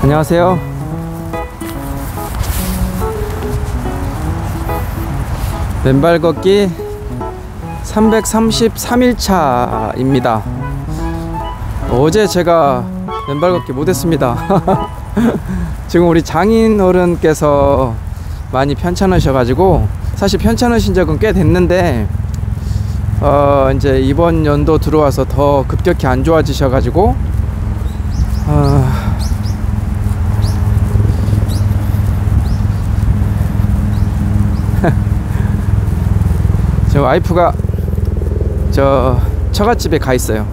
안녕하세요. 맨발 걷기 333일차입니다. 어제 제가 맨발 걷기 못했습니다. 지금 우리 장인 어른께서 많이 편찮으셔가지고, 사실 편찮으신 적은 꽤 됐는데 이제 이번 연도 들어와서 더 급격히 안 좋아지셔가지고 저 와이프가 저 처갓집에 가 있어요.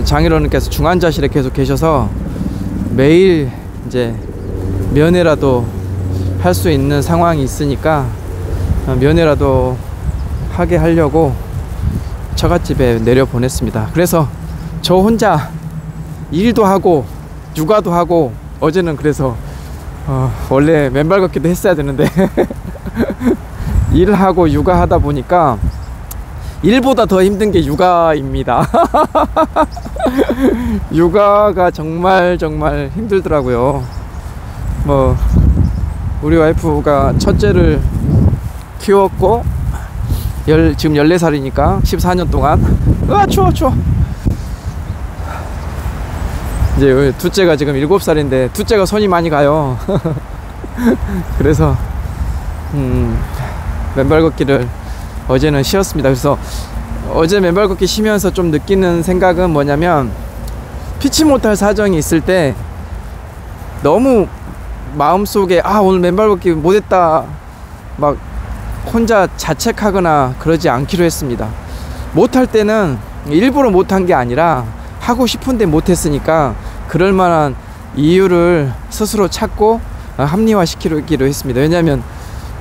장인어른께서 중환자실에 계속 계셔서 매일 이제 면회라도 할 수 있는 상황이 있으니까 면회라도 하게 하려고 처갓집에 내려 보냈습니다. 그래서 저 혼자 일도 하고 육아도 하고, 어제는 그래서 원래 맨발 걷기도 했어야 되는데 일하고 육아하다 보니까 일보다 더 힘든 게 육아입니다. 육아가 정말 힘들더라고요. 뭐 우리 와이프가 첫째를 키웠고 지금 14살이니까 14년 동안 추워 이제 둘째가 지금 7살인데 둘째가 손이 많이 가요. 그래서 맨발 걷기를 어제는 쉬었습니다. 그래서 어제 맨발 걷기 쉬면서 좀 느끼는 생각은 뭐냐면, 피치 못할 사정이 있을 때 너무 마음속에 오늘 맨발 걷기 못했다 막 혼자 자책하거나 그러지 않기로 했습니다. 못할 때는 일부러 못한 게 아니라 하고 싶은데 못했으니까 그럴 만한 이유를 스스로 찾고 합리화시키기로 했습니다. 왜냐하면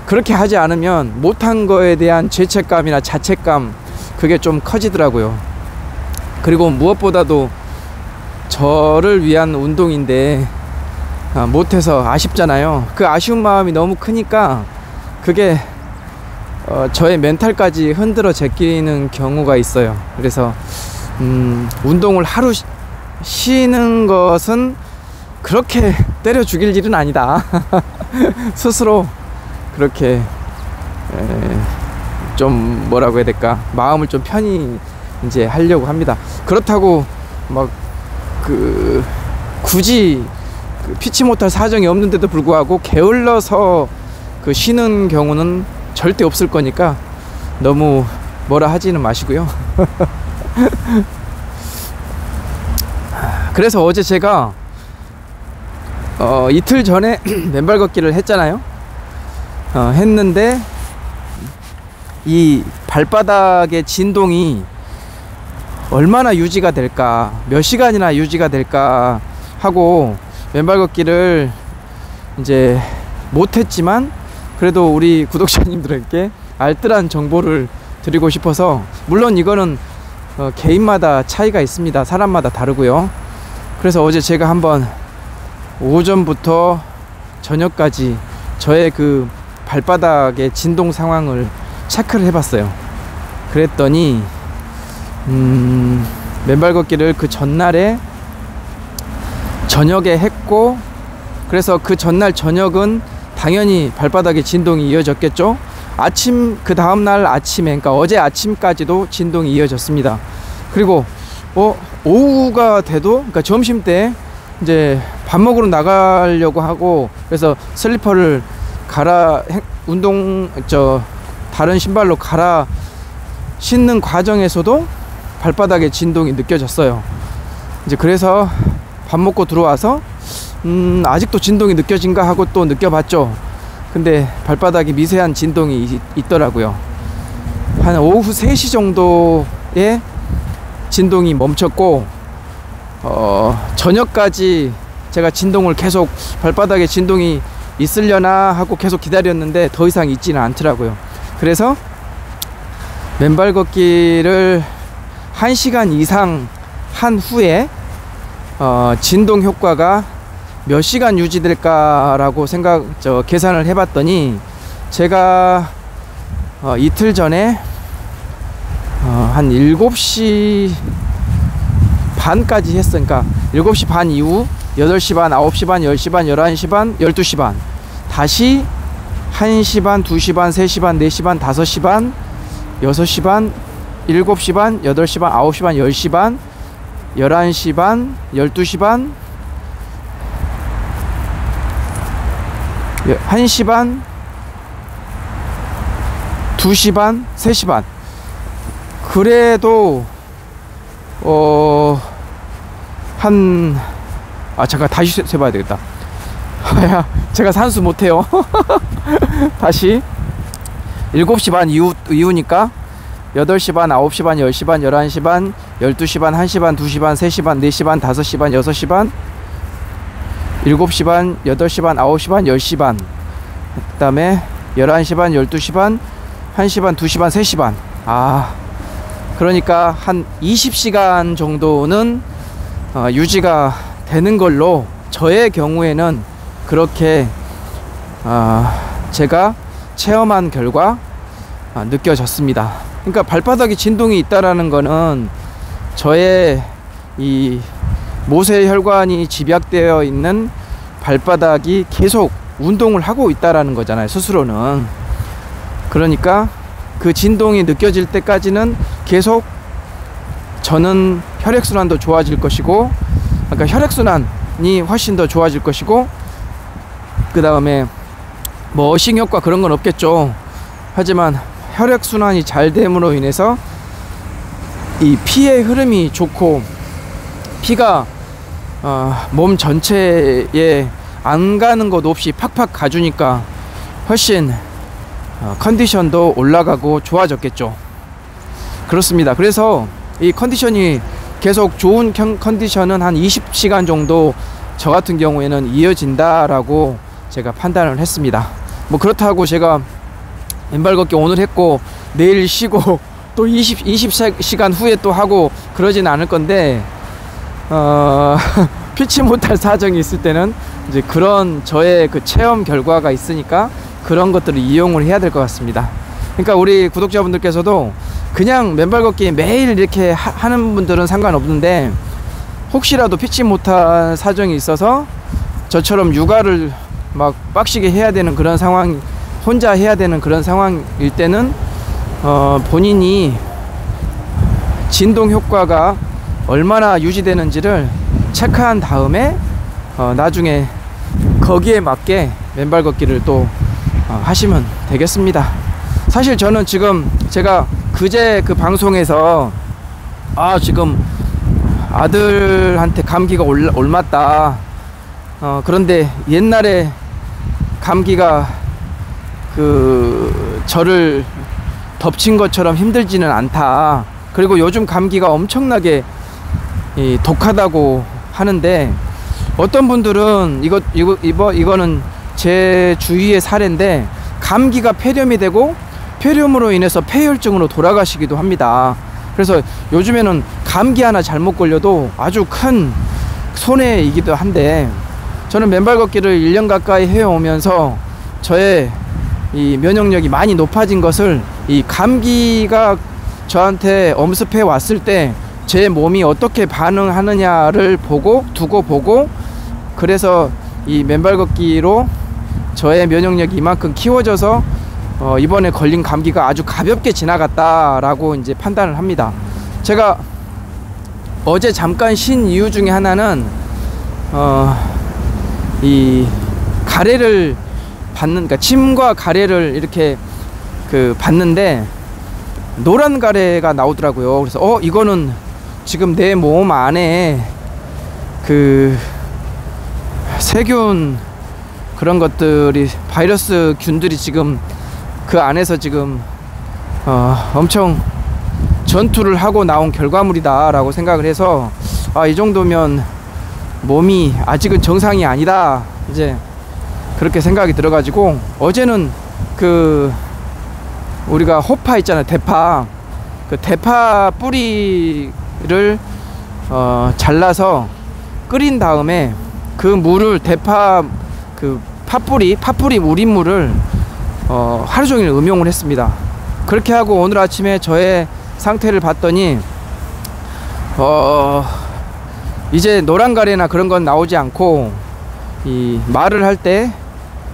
그렇게 하지 않으면 못한 거에 대한 죄책감이나 자책감, 그게 좀 커지더라고요. 그리고 무엇보다도 저를 위한 운동인데 못해서 아쉽잖아요. 그 아쉬운 마음이 너무 크니까 그게 저의 멘탈까지 흔들어 제끼는 경우가 있어요. 그래서 운동을 하루 쉬는 것은 그렇게 때려 죽일 일은 아니다. 스스로 그렇게 좀 뭐라고 해야 될까, 마음을 좀 편히 이제 하려고 합니다. 그렇다고 막 굳이 피치 못할 사정이 없는데도 불구하고 게을러서 쉬는 경우는 절대 없을 거니까 너무 뭐라 하지는 마시고요. 그래서 어제 제가 이틀 전에 맨발 걷기를 했잖아요. 했는데 이 발바닥의 진동이 얼마나 유지가 될까, 몇 시간이나 유지가 될까 하고 맨발 걷기를 이제 못했지만, 그래도 우리 구독자님들에게 알뜰한 정보를 드리고 싶어서, 물론 이거는 개인마다 차이가 있습니다. 사람마다 다르고요. 그래서 어제 제가 한번 오전부터 저녁까지 저의 그 발바닥의 진동 상황을 체크를 해봤어요. 그랬더니 맨발 걷기를 그 전날에 저녁에 했고, 그래서 그 전날 저녁은 당연히 발바닥에 진동이 이어졌겠죠. 그 다음날 아침에, 그러니까 어제 아침까지도 진동이 이어졌습니다. 그리고 오후가 돼도, 그러니까 점심때 이제 밥 먹으러 나가려고 하고, 그래서 슬리퍼를 다른 신발로 갈아 신는 과정에서도 발바닥에 진동이 느껴졌어요. 이제 그래서 밥 먹고 들어와서 아직도 진동이 느껴진가 하고 또 느껴봤죠. 근데 발바닥에 미세한 진동이 있더라고요. 한 오후 3시 정도에 진동이 멈췄고, 저녁까지 제가 진동을 계속, 발바닥에 진동이 있으려나 하고 계속 기다렸는데 더 이상 있지는 않더라고요. 그래서 맨발 걷기를 1시간 이상 한 후에 진동 효과가 몇 시간 유지될까라고 계산을 해봤더니, 제가 이틀 전에 한 7시 반까지 했으니까 7시 반 이후 8시 반, 9시 반, 10시 반, 11시 반, 12시 반 다시 1시 반, 2시 반, 3시 반, 4시 반, 5시 반, 6시 반, 7시 반, 8시 반, 9시 반, 10시 반, 11시 반, 12시 반, 1시 반, 2시 반, 3시 반. 그래도 잠깐 다시 세봐야 되겠다. 제가 산수 못해요. 다시 7시 반 이후니까 8시 반, 9시 반, 10시 반, 11시 반, 12시 반, 1시 반, 2시 반, 3시 반, 4시 반, 5시 반, 6시 반, 7시 반, 8시 반, 9시 반, 10시 반, 그 다음에 11시 반, 12시 반, 1시 반, 2시 반, 3시 반. 그러니까 한 20시간 정도는 유지가 되는 걸로 저의 경우에는 그렇게 제가 체험한 결과 느껴졌습니다. 그러니까 발바닥에 진동이 있다라는 거는 저의 이 모세혈관이 집약되어 있는 발바닥이 계속 운동을 하고 있다라는 거잖아요, 스스로는. 그러니까 그 진동이 느껴질 때까지는 계속 저는 혈액순환도 좋아질 것이고, 그러니까 혈액순환이 훨씬 더 좋아질 것이고, 그 다음에 뭐 어싱 효과 그런 건 없겠죠. 하지만 혈액순환이 잘 됨으로 인해서 이 피의 흐름이 좋고, 피가 몸 전체에 안 가는 것 없이 팍팍 가주니까 훨씬 컨디션도 올라가고 좋아졌겠죠. 그렇습니다. 그래서 이 컨디션이 계속 좋은 컨디션은 한 20시간 정도 저 같은 경우에는 이어진다라고 제가 판단을 했습니다. 뭐 그렇다고 제가 맨발 걷기 오늘 했고 내일 쉬고 또 20시간 후에 또 하고 그러진 않을 건데, 피치 못할 사정이 있을 때는 이제 그런 저의 그 체험 결과가 있으니까 그런 것들을 이용을 해야 될 것 같습니다. 그러니까 우리 구독자분들께서도 그냥 맨발 걷기 매일 이렇게 하는 분들은 상관없는데, 혹시라도 피치 못할 사정이 있어서 저처럼 육아를 막 빡시게 해야 되는 그런 상황, 혼자 해야 되는 그런 상황일 때는 본인이 진동 효과가 얼마나 유지되는지를 체크한 다음에 나중에 거기에 맞게 맨발 걷기를 또 하시면 되겠습니다. 사실 저는 지금 제가 그제 그 방송에서 지금 아들한테 감기가 옮았다. 그런데 옛날에 감기가 저를 덮친 것처럼 힘들지는 않다. 그리고 요즘 감기가 엄청나게 독하다고 하는데, 어떤 분들은 이거는 제 주위의 사례인데, 감기가 폐렴이 되고 폐렴으로 인해서 폐혈증으로 돌아가시기도 합니다. 그래서 요즘에는 감기 하나 잘못 걸려도 아주 큰 손해이기도 한데, 저는 맨발 걷기를 1년 가까이 해오면서 저의 이 면역력이 많이 높아진 것을, 이 감기가 저한테 엄습해 왔을 때 제 몸이 어떻게 반응하느냐를 두고 보고, 그래서 이 맨발 걷기로 저의 면역력이 이만큼 키워져서 이번에 걸린 감기가 아주 가볍게 지나갔다라고 이제 판단을 합니다. 제가 어제 잠깐 쉰 이유 중에 하나는 이 가래를 그러니까 침과 가래를 이렇게 봤는데 노란 가래가 나오더라고요. 그래서 이거는 지금 내 몸 안에 세균 그런 것들이, 바이러스 균들이 지금 그 안에서 지금 엄청 전투를 하고 나온 결과물이다 라고 생각을 해서, 이 정도면 몸이 아직은 정상이 아니다, 이제 그렇게 생각이 들어가지고, 어제는 우리가 호파 있잖아요, 대파. 그 대파 뿌리를 잘라서 끓인 다음에 그 물을 파뿌리 우린물을 하루 종일 음용을 했습니다. 그렇게 하고 오늘 아침에 저의 상태를 봤더니 이제 노란가래나 그런 건 나오지 않고 이 말을 할 때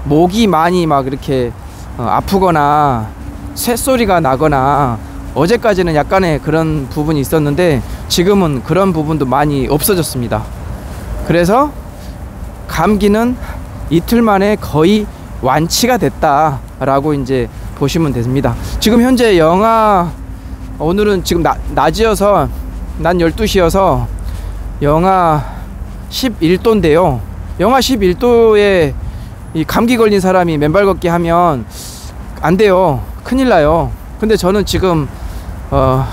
목이 많이 막 이렇게 아프거나 쇳소리가 나거나, 어제까지는 약간의 그런 부분이 있었는데 지금은 그런 부분도 많이 없어졌습니다. 그래서 감기는 이틀 만에 거의 완치가 됐다 라고 이제 보시면 됩니다. 지금 현재 영하, 오늘은 지금 낮이어서 낮 12시여서 영하 11도인데요 영하 11도에 이 감기 걸린 사람이 맨발 걷기 하면 안 돼요. 큰일 나요. 근데 저는 지금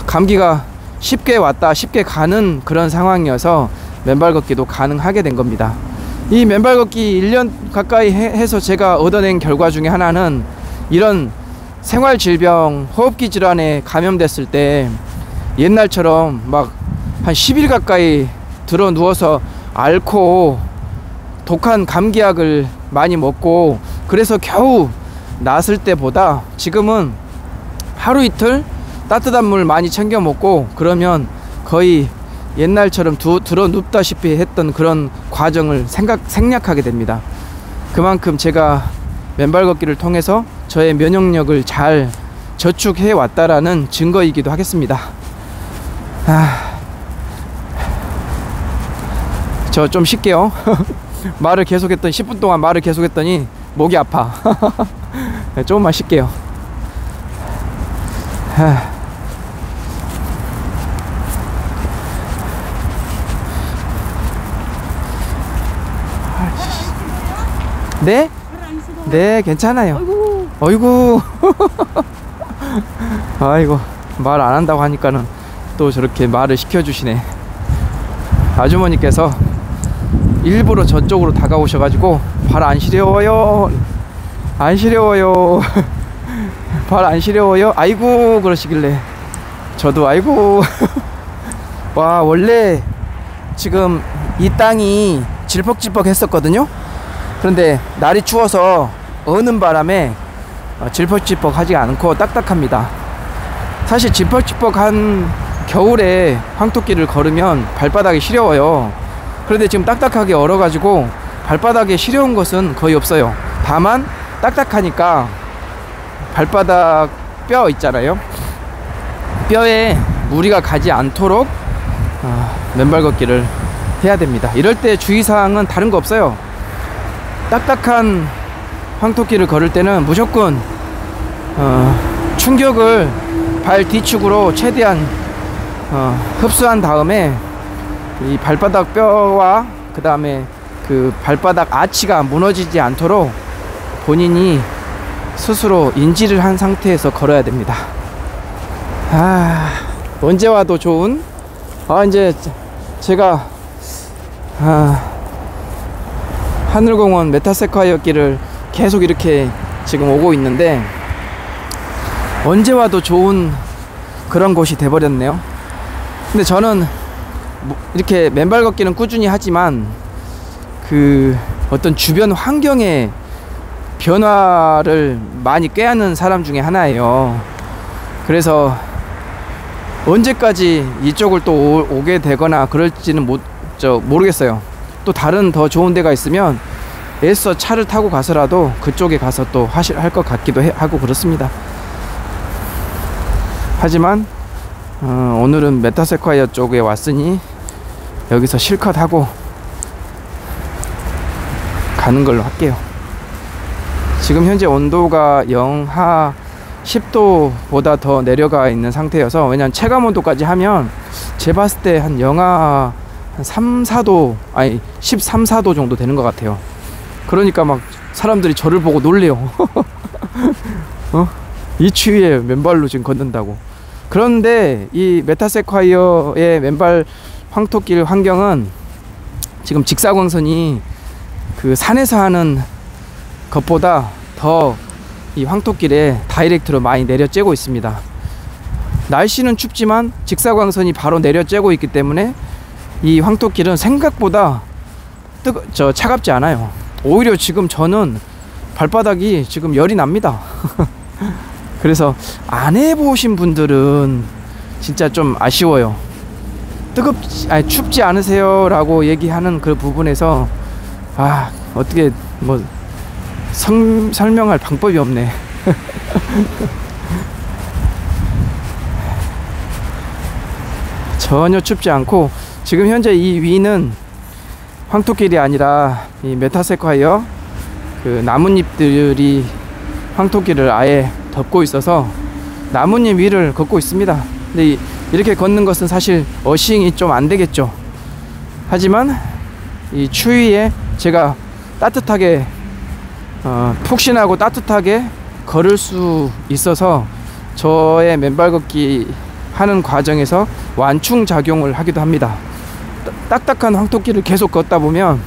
감기가 쉽게 왔다 쉽게 가는 그런 상황이어서 맨발 걷기도 가능하게 된 겁니다. 이 맨발 걷기 1년 가까이 해서 제가 얻어낸 결과 중에 하나는, 이런 생활질병, 호흡기 질환에 감염됐을 때 옛날처럼 막 한 10일 가까이 들어 누워서 앓고 독한 감기약을 많이 먹고 그래서 겨우 나았을 때보다 지금은 하루 이틀 따뜻한 물 많이 챙겨 먹고 그러면 거의 옛날처럼 들어 눕다시피 했던 그런 과정을 생략하게 됩니다. 그만큼 제가 맨발 걷기를 통해서 저의 면역력을 잘 저축해 왔다라는 증거이기도 하겠습니다. 저 좀 쉴게요. 말을 계속했더니 10분 동안 말을 계속했더니 목이 아파. 조금만 쉴게요. 네? 네, 괜찮아요. 어이구. 아이고, 말 안 한다고 하니까는 또 저렇게 말을 시켜주시네. 아주머니께서 일부러 저쪽으로 다가오셔가지고 발 안 시려워요, 안 시려워요, 발 안 시려워요, 아이고 그러시길래 저도 아이고. 와, 원래 지금 이 땅이 질퍽질퍽 했었거든요. 그런데 날이 추워서 어는 바람에 질퍽질퍽 하지 않고 딱딱합니다. 사실 질퍽질퍽한 겨울에 황토길을 걸으면 발바닥이 시려워요. 그런데 지금 딱딱하게 얼어가지고 발바닥에 시려운 것은 거의 없어요. 다만 딱딱하니까 발바닥 뼈 있잖아요, 뼈에 무리가 가지 않도록 맨발 걷기를 해야 됩니다. 이럴 때 주의사항은 다른 거 없어요. 딱딱한 황토길을 걸을 때는 무조건 충격을 발 뒤축으로 최대한 흡수한 다음에 이 발바닥 뼈와 그 다음에 그 발바닥 아치가 무너지지 않도록 본인이 스스로 인지를 한 상태에서 걸어야 됩니다. 언제 와도 좋은, 이제 제가 하늘공원 메타세콰이어 길을 계속 이렇게 지금 오고 있는데 언제 와도 좋은 그런 곳이 돼버렸네요. 근데 저는 이렇게 맨발 걷기는 꾸준히 하지만 그 어떤 주변 환경의 변화를 많이 꾀하는 사람 중에 하나예요. 그래서 언제까지 이쪽을 또 오게 되거나 그럴지는 모르겠어요. 또 다른 더 좋은 데가 있으면 애써 차를 타고 가서라도 그쪽에 가서 또 할 것 같기도 하고 그렇습니다. 하지만 오늘은 메타세콰이어 쪽에 왔으니 여기서 실컷 하고 가는 걸로 할게요. 지금 현재 온도가 영하 10도보다 더 내려가 있는 상태여서, 왜냐면 체감 온도까지 하면 제가 봤을 때 한 영하 한 3, 4도, 아니 13, 4도 정도 되는 것 같아요. 그러니까 막 사람들이 저를 보고 놀래요. 이 추위에 맨발로 지금 걷는다고. 그런데 이 메타세콰이어의 맨발 황토길 환경은 지금 직사광선이 그 산에서 하는 것보다 더 이 황토길에 다이렉트로 많이 내려쬐고 있습니다. 날씨는 춥지만 직사광선이 바로 내려쬐고 있기 때문에 이 황토길은 생각보다 차갑지 않아요. 오히려 지금 저는 발바닥이 지금 열이 납니다. 그래서 안 해보신 분들은 진짜 좀 아쉬워요. 춥지 않으세요? 라고 얘기하는 그 부분에서 어떻게 뭐 설명할 방법이 없네. 전혀 춥지 않고, 지금 현재 이 위는 황토길이 아니라 이 메타세콰이어 그 나뭇잎들이 황토길을 아예 덮고 있어서 나뭇잎 위를 걷고 있습니다. 근데 이렇게 걷는 것은 사실 어싱이 좀 안 되겠죠. 하지만 이 추위에 제가 따뜻하게 푹신하고 따뜻하게 걸을 수 있어서 저의 맨발 걷기 하는 과정에서 완충 작용을 하기도 합니다. 딱딱한 황토길을 계속 걷다 보면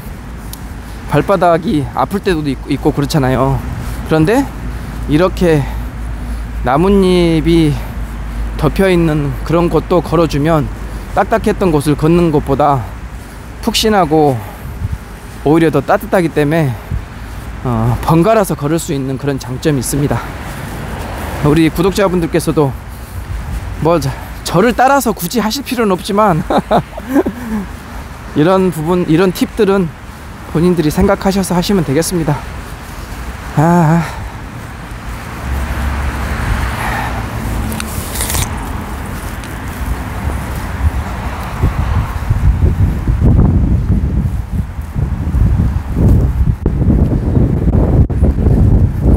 발바닥이 아플 때도 있고 그렇잖아요. 그런데 이렇게 나뭇잎이 덮여있는 그런 곳도 걸어주면 딱딱했던 곳을 걷는 것보다 푹신하고 오히려 더 따뜻하기 때문에 번갈아서 걸을 수 있는 그런 장점이 있습니다. 우리 구독자분들께서도 뭐 저를 따라서 굳이 하실 필요는 없지만 이런 부분, 이런 팁들은 본인들이 생각하셔서 하시면 되겠습니다.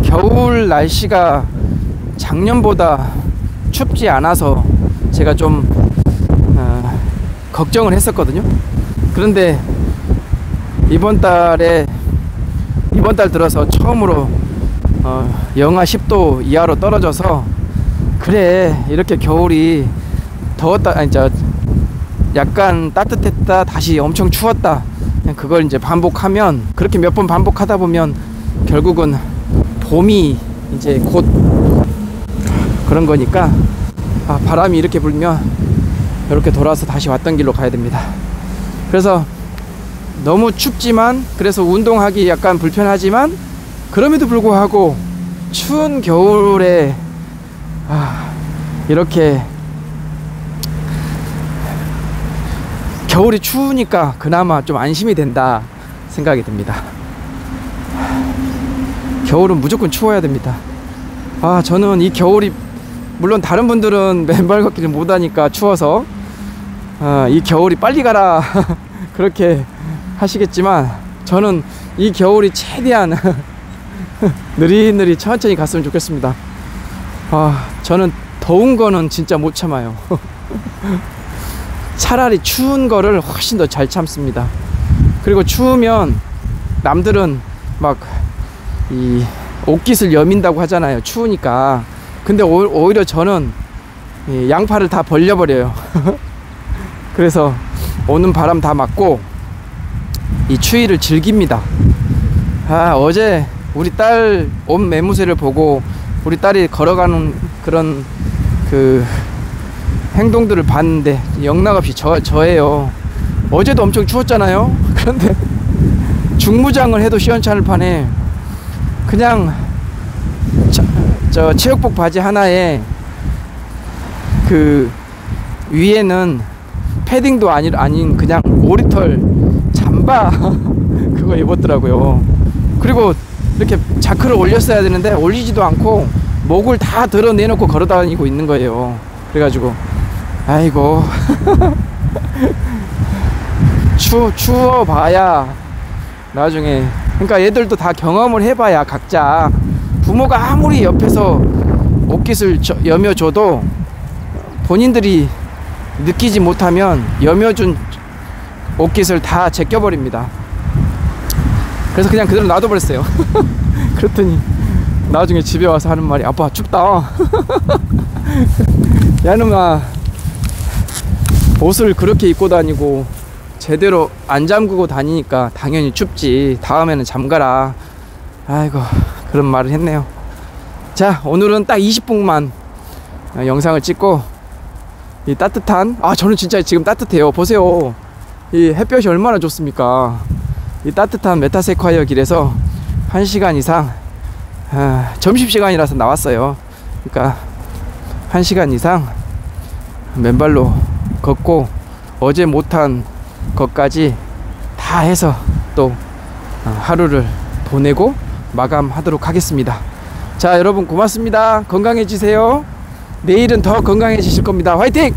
겨울 날씨가 작년보다 춥지 않아서 제가 좀 걱정을 했었거든요. 그런데 이번 달 들어서 처음으로 영하 10도 이하로 떨어져서, 그래 이렇게 겨울이 더웠다, 약간 따뜻했다, 다시 엄청 추웠다, 그냥 그걸 이제 반복하면, 그렇게 몇 번 반복하다 보면 결국은 봄이 이제 곧 그런 거니까 바람이 이렇게 불면 이렇게 돌아서 다시 왔던 길로 가야 됩니다. 그래서 너무 춥지만, 그래서 운동하기 약간 불편하지만, 그럼에도 불구하고 추운 겨울에 이렇게 겨울이 추우니까 그나마 좀 안심이 된다 생각이 듭니다. 겨울은 무조건 추워야 됩니다. 저는 이 겨울이, 물론 다른 분들은 맨발 걷기를 못하니까 추워서 이 겨울이 빨리 가라 그렇게 하시겠지만, 저는 이 겨울이 최대한 느릿느릿 천천히 갔으면 좋겠습니다. 저는 더운 거는 진짜 못 참아요. 차라리 추운 거를 훨씬 더 잘 참습니다. 그리고 추우면 남들은 막 이 옷깃을 여민다고 하잖아요, 추우니까. 근데 오히려 저는 이 양팔을 다 벌려버려요. 그래서 오는 바람 다 맞고 이 추위를 즐깁니다. 어제 우리 딸 옷 매무새를 보고 우리 딸이 걸어가는 그런 그 행동들을 봤는데 영락없이 저예요. 어제도 엄청 추웠잖아요. 그런데 중무장을 해도 시원찮을 판에 그냥 저 체육복 바지 하나에 그 위에는 패딩도 아닌 그냥 오리털 잠바 그거 입었더라고요. 그리고 이렇게 자크를 올렸어야 되는데 올리지도 않고 목을 다 드러내놓고 걸어다니고 있는 거예요. 그래가지고 아이고 추워봐야 나중에, 그러니까 얘들도 다 경험을 해봐야, 각자 부모가 아무리 옆에서 옷깃을 여며줘도 본인들이 느끼지 못하면 여며준 옷깃을 다 제껴버립니다. 그래서 그냥 그대로 놔둬버렸어요. 그랬더니 나중에 집에 와서 하는 말이, 아빠 춥다. 야놈아, 옷을 그렇게 입고 다니고 제대로 안 잠그고 다니니까 당연히 춥지, 다음에는 잠가라. 아이고, 그런 말을 했네요. 자, 오늘은 딱 20분만 영상을 찍고, 이 따뜻한, 저는 진짜 지금 따뜻해요. 보세요, 이 햇볕이 얼마나 좋습니까. 이 따뜻한 메타세콰이어 길에서 1시간 이상, 점심시간이라서 나왔어요. 그러니까 1시간 이상 맨발로 걷고 어제 못한 것까지 다 해서 또 하루를 보내고 마감하도록 하겠습니다. 자, 여러분 고맙습니다. 건강해지세요. 내일은 더 건강해지실 겁니다. 화이팅!